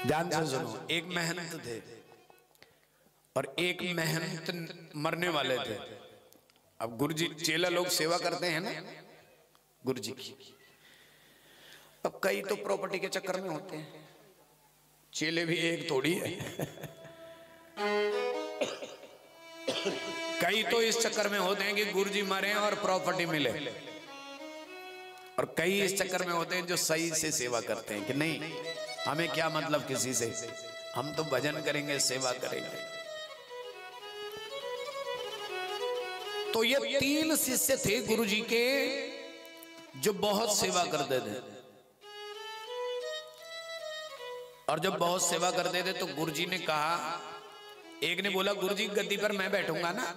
ध्यान से सुनो, एक मेहनत थे और एक मेहनत मरने वाले थे। अब गुरुजी चेला लोग सेवा करते हैं ना गुरुजी की। अब कई तो प्रॉपर्टी के चक्कर में होते हैं, चेले भी एक थोड़ी है। कई तो इस चक्कर में होते हैं कि गुरुजी मरे और प्रॉपर्टी मिले, और कई इस चक्कर में होते हैं जो सही से सेवा करते हैं कि नहीं हमें क्या मतलब किसी से, हम तो भजन करेंगे, सेवा करेंगे। तो ये तीन शिष्य थे गुरुजी के जो बहुत सेवा करते थे, और जब बहुत सेवा करते थे तो गुरुजी ने कहा, एक ने बोला गुरुजी गद्दी पर मैं बैठूंगा ना,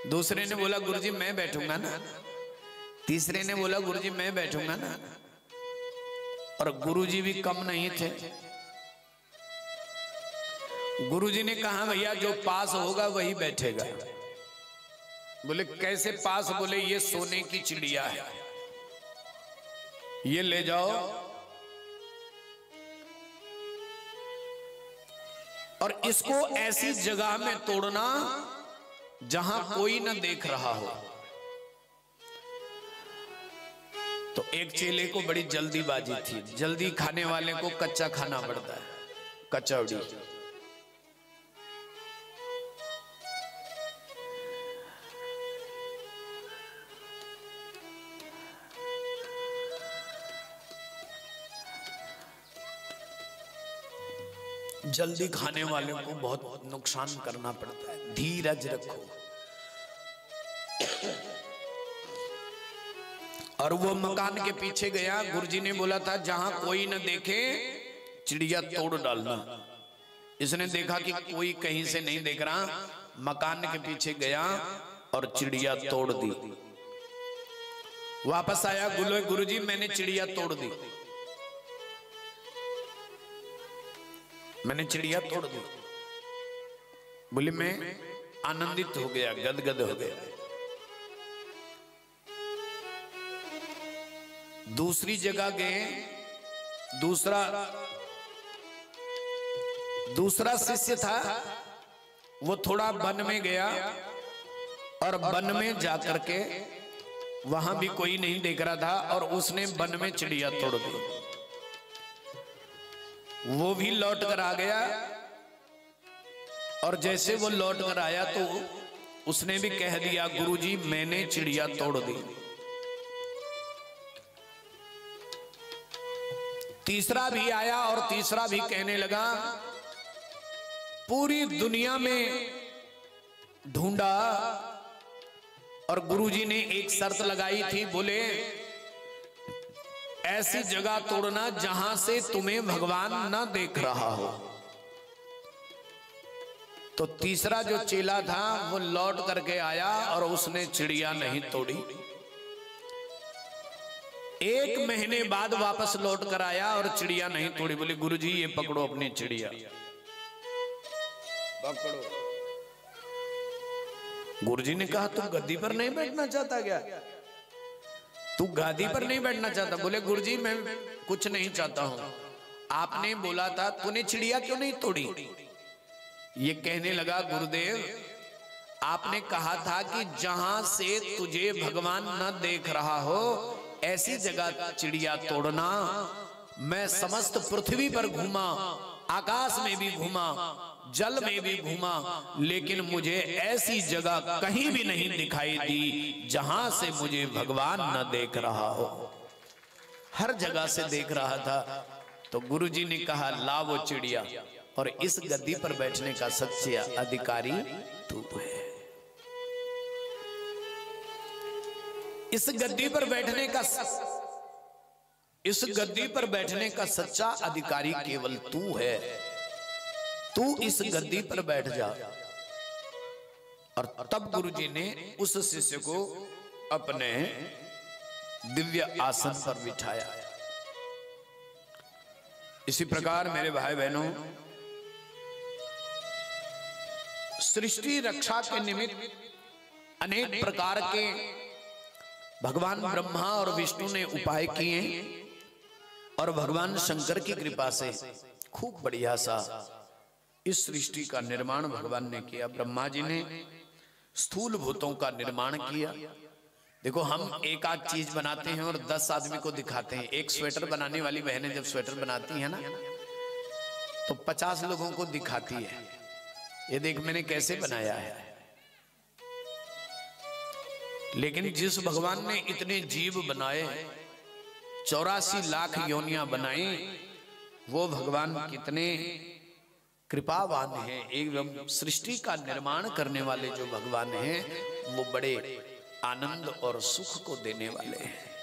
दूसरे ने बोला गुरुजी मैं बैठूंगा ना, तीसरे ने बोला गुरुजी मैं बैठूंगा ना। और गुरुजी भी कम नहीं थे। गुरुजी ने कहा भैया जो पास होगा वही बैठेगा। बोले कैसे पास? बोले ये सोने की चिड़िया है, ये ले जाओ और इसको ऐसी जगह में तोड़ना जहां कोई ना देख रहा हो। तो एक चेले को बड़ी जल्दीबाजी थी, जल्दी खाने वाले को कच्चा खाना पड़ता है, कचौड़ी। जल्दी खाने वालों को बहुत नुकसान करना पड़ता है, धीरज रखो। और वो मकान के पीछे गया। गुरुजी ने बोला था जहां कोई न देखे चिड़िया तोड़ डालना। इसने देखा कि कोई कहीं से नहीं देख रहा, मकान के पीछे गया और चिड़िया तोड़ दी। वापस आया, बोले गुरुजी मैंने चिड़िया तोड़ दी, मैंने चिड़िया तोड़ दी। बोले मैं आनंदित हो गया, गदगद हो गया। दूसरी जगह गए, दूसरा शिष्य था, वो थोड़ा वन में गया और वन में जाकर के वहां भी कोई नहीं देख रहा था और उसने वन में चिड़िया तोड़ दी। वो भी लौट कर आ गया और जैसे वो लौट कर आया तो उसने भी कह दिया गुरुजी मैंने चिड़िया तोड़ दी। तीसरा भी आया और तीसरा भी कहने लगा पूरी दुनिया में ढूंढा और गुरुजी ने एक शर्त लगाई थी, बोले ऐसी जगह तोड़ना जहां से तुम्हें भगवान ना देख रहा हो। तो तीसरा जो चेला था वो लौट करके आया और उसने चिड़िया नहीं तोड़ी। एक महीने बाद वापस लौट कर आया और चिड़िया नहीं तोड़ी। बोले गुरुजी ये पकड़ो अपनी चिड़िया, पकड़ो। गुरुजी ने कहा तू गद्दी पर नहीं बैठना चाहता क्या? तू गादी पर नहीं बैठना चाहता? बोले गुरुजी मैं कुछ नहीं चाहता हूं, आपने बोला था, तूने चिड़िया क्यों नहीं तोड़ी? ये कहने लगा गुरुदेव आपने कहा था कि जहां से तुझे भगवान न देख रहा हो ऐसी जगह चिड़िया तोड़ना। मैं समस्त पृथ्वी पर घूमा, आकाश में भी घूमा, जल में भी घूमा, लेकिन मुझे ऐसी जगह कहीं भी नहीं दिखाई दी जहां से मुझे भगवान न देख रहा हो। हर जगह से देख रहा था। तो गुरुजी ने कहा ला वो चिड़िया, और इस गद्दी पर बैठने का सच्चा अधिकारी तू है। इस गद्दी पर बैठने का सच्चा अधिकारी केवल तू है। तू इस गद्दी पर बैठ जा। और तब गुरुजी ने उस शिष्य को अपने दिव्य आसन पर बिठाया। इसी प्रकार मेरे भाई बहनों, सृष्टि रक्षा के निमित्त अनेक प्रकार के भगवान ब्रह्मा और विष्णु ने उपाय किए और भगवान शंकर की कृपा से खूब बढ़िया सा इस सृष्टि का निर्माण भगवान ने किया। ब्रह्मा जी ने स्थूल भूतों का निर्माण किया। देखो हम एक आध चीज बनाते हैं और 10 आदमी को दिखाते हैं। एक स्वेटर बनाने वाली बहनें जब स्वेटर बनाती है ना तो 50 लोगों को दिखाती है, ये देख मैंने कैसे बनाया है। लेकिन जिस भगवान ने इतने जीव बनाए, 84 लाख योनियां बनाई, वो भगवान कितने कृपावान हैं। एवं सृष्टि का निर्माण करने वाले जो भगवान हैं वो बड़े आनंद और सुख को देने वाले हैं।